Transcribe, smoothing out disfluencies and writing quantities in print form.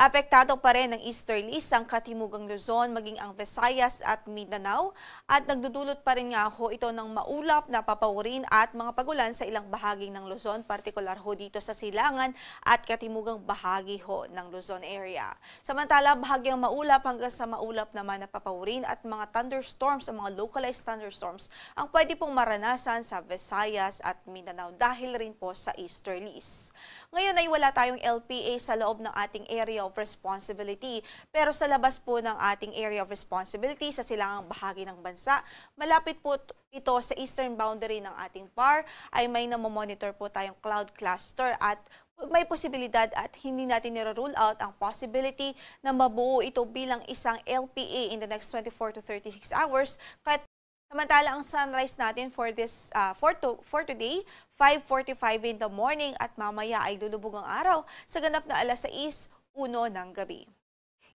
Apektado pa rin ng easterlies ang Katimugang Luzon, maging ang Visayas at Mindanao at nagdudulot pa rin nga ho ito ng maulap na papawirin at mga pagulan sa ilang bahagi ng Luzon, partikular ho dito sa Silangan at Katimugang bahagi ho ng Luzon area. Samantala, bahagyang maulap hanggang sa maulap naman na papawirin at mga thunderstorms o mga localized thunderstorms ang pwede pong maranasan sa Visayas at Mindanao dahil rin po sa easterlies. Ngayon ay wala tayong LPA sa loob ng ating area of responsibility. Pero sa labas po ng ating area of responsibility sa silangang bahagi ng bansa, malapit po ito sa eastern boundary ng ating PAR, ay may namomonitor po tayong cloud cluster at may posibilidad at hindi natin nire-rule out ang possibility na mabuo ito bilang isang LPA in the next 24 to 36 hours. Kahit samantala, ang sunrise natin for today, 5:45 in the morning at mamaya ay lulubog ang araw sa ganap na 6:01 ng gabi.